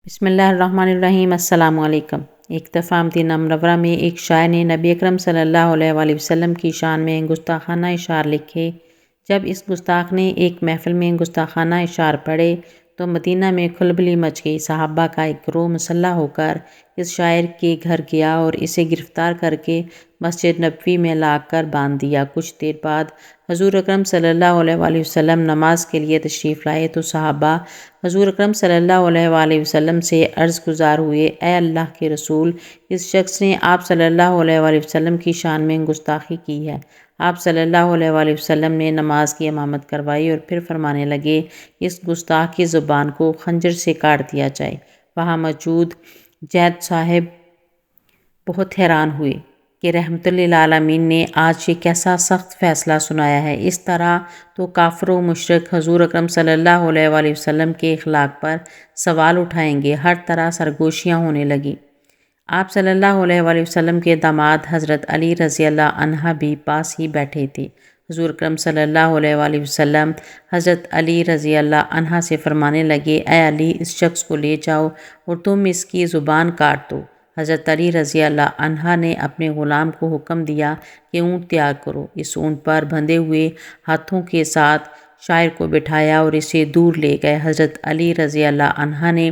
بسم اللہ الرحمن الرحیم۔ السلام علیکم۔ ایک دفعہ مدینہ منورہ میں ایک شاعر نے نبی اکرم صلی اللہ علیہ وآلہ وسلم کی شان میں گستاخانہ اشعار لکھے۔ جب اس گستاخ نے ایک محفل میں گستاخانہ اشعار پڑھے تو مدینہ میں کھلبلی مچ گئی۔ صحابہ کا ایک گروہ مسلح ہو کر اس شاعر کے گھر گیا اور اسے گرفتار کر کے مسجد نبوی میں لا کر باندھ دیا۔ کچھ دیر بعد حضور اکرم صلی اللہ علیہ وآلہ وسلم نماز کے لیے تشریف لائے تو صحابہ حضور اکرم صلی اللہ علیہ وآلہ وسلم سے عرض گزار ہوئے، اے اللہ کے رسول، اس شخص نے آپ صلی اللہ علیہ وآلہ وسلم کی شان میں گستاخی کی ہے۔ آپ صلی اللہ علیہ وآلہ وسلم نے نماز کی امامت کروائی اور پھر فرمانے لگے، اس گستاخ کی زبان کو خنجر سے کاٹ دیا جائے۔ وہاں موجود جید صاحب بہت حیران ہوئے کہ رحمت للعالمین نے آج یہ کیسا سخت فیصلہ سنایا ہے۔ اس طرح تو کافر و مشرک حضور اکرم صلی اللہ علیہ وآلہ وسلم کے اخلاق پر سوال اٹھائیں گے۔ ہر طرح سرگوشیاں ہونے لگیں۔ آپ صلی اللہ علیہ وآلہ وسلم کے داماد حضرت علی رضی اللہ عنہ بھی پاس ہی بیٹھے تھے۔ حضور اکرم صلی اللہ علیہ وآلہ وسلم حضرت علی رضی اللہ عنہ سے فرمانے لگے، اے علی، اس شخص کو لے جاؤ اور تم اس کی زبان کاٹ دو۔ حضرت علی رضی اللہ عنہ نے اپنے غلام کو حکم دیا کہ اونٹ تیار کرو۔ اس اونٹ پر بندھے ہوئے ہاتھوں کے ساتھ شاعر کو بٹھایا اور اسے دور لے گئے۔ حضرت علی رضی اللہ عنہ نے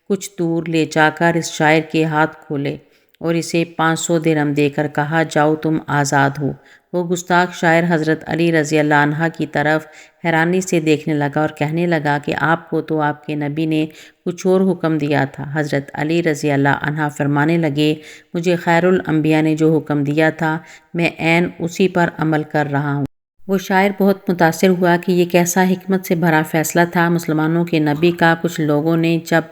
کچھ دور لے جا کر اس شاعر کے ہاتھ کھولے اور اسے 500 درہم دے کر کہا، جاؤ تم آزاد ہو۔ وہ گستاخ شاعر حضرت علی رضی اللہ عنہ کی طرف حیرانی سے دیکھنے لگا اور کہنے لگا کہ آپ کو تو آپ کے نبی نے کچھ اور حکم دیا تھا۔ حضرت علی رضی اللہ عنہ فرمانے لگے، مجھے خیر الانبیاء نے جو حکم دیا تھا میں عین اسی پر عمل کر رہا ہوں۔ وہ شاعر بہت متاثر ہوا کہ یہ کیسا حکمت سے بھرا فیصلہ تھا۔ مسلمانوں کے نبی کا کچھ لوگوں نے جب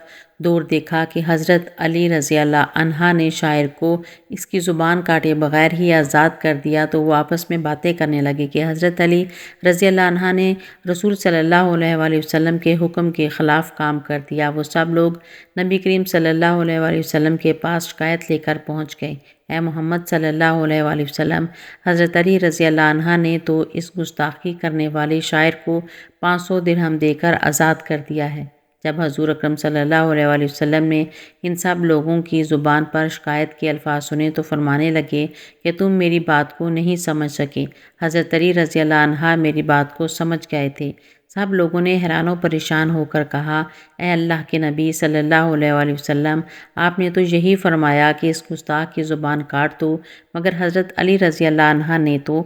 دور دیکھا کہ حضرت علی رضی اللہ عنہ نے شاعر کو اس کی زبان کاٹے بغیر ہی آزاد کر دیا تو وہ آپس میں باتیں کرنے لگے کہ حضرت علی رضی اللہ عنہ نے رسول صلی اللہ علیہ وآلہ وسلم کے حکم کے خلاف کام کر دیا۔ وہ سب لوگ نبی کریم صلی اللہ علیہ وآلہ وسلم کے پاس شکایت لے کر پہنچ گئے، اے محمد صلی اللہ علیہ وآلہ وسلم، حضرت علی رضی اللہ عنہ نے تو اس گستاخی کرنے والے شاعر کو 500 درہم دے کر آزاد کر دیا ہے۔ جب حضور اکرم صلی اللہ علیہ وآلہ وسلم نے ان سب لوگوں کی زبان پر شکایت کے الفاظ سنے تو فرمانے لگے کہ تم میری بات کو نہیں سمجھ سکے۔ حضرت علی رضی اللہ عنہ میری بات کو سمجھ گئے تھے۔ سب لوگوں نے حیران و پریشان ہو کر کہا، اے اللہ کے نبی صلی اللہ علیہ وآلہ وسلم، آپ نے تو یہی فرمایا کہ اس گستاخ کی زبان کاٹ دو، مگر حضرت علی رضی اللہ عنہ نے تو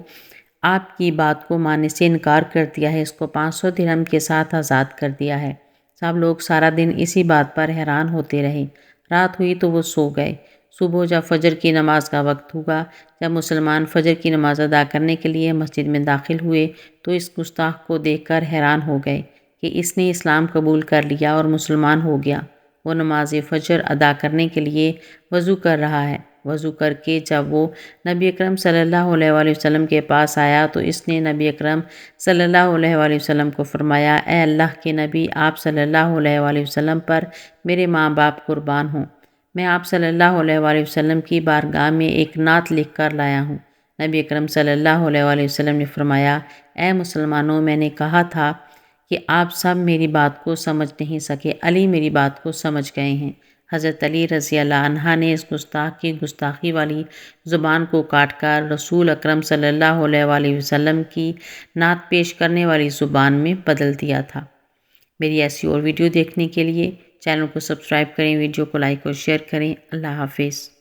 آپ کی بات کو ماننے سے انکار کر دیا ہے، اس کو 500 درہم کے ساتھ آزاد کر دیا ہے۔ سب لوگ سارا دن اسی بات پر حیران ہوتے رہے۔ رات ہوئی تو وہ سو گئے۔ صبح جب فجر کی نماز کا وقت ہوا، جب مسلمان فجر کی نماز ادا کرنے کے لیے مسجد میں داخل ہوئے تو اس گستاخ کو دیکھ کر حیران ہو گئے کہ اس نے اسلام قبول کر لیا اور مسلمان ہو گیا۔ وہ نماز فجر ادا کرنے کے لیے وضو کر رہا ہے۔ وضو کر کے جب وہ نبی اکرم صلی اللہ علیہ وآلہ وسلم کے پاس آیا تو اس نے نبی اکرم صلی اللہ علیہ وآلہ وسلم کو فرمایا، اے اللہ کے نبی، آپ صلی اللہ علیہ وآلہ وسلم پر میرے ماں باپ قربان ہوں، میں آپ صلی اللہ علیہ وآلہ وسلم کی بارگاہ میں ایک نعت لکھ کر لایا ہوں۔ نبی اکرم صلی اللہ علیہ وآلہ وسلم نے فرمایا، اے مسلمانوں، میں نے کہا تھا کہ آپ سب میری بات کو سمجھ نہیں سکے، علی میری بات کو سمجھ گئے ہیں۔ حضرت علی رضی اللہ عنہ نے اس گستاخ کی گستاخی والی زبان کو کاٹ کر رسول اکرم صلی اللہ علیہ وآلہ وسلم کی نعت پیش کرنے والی زبان میں بدل دیا تھا۔ میری ایسی اور ویڈیو دیکھنے کے لیے چینل کو سبسکرائب کریں، ویڈیو کو لائک اور شیئر کریں۔ اللہ حافظ۔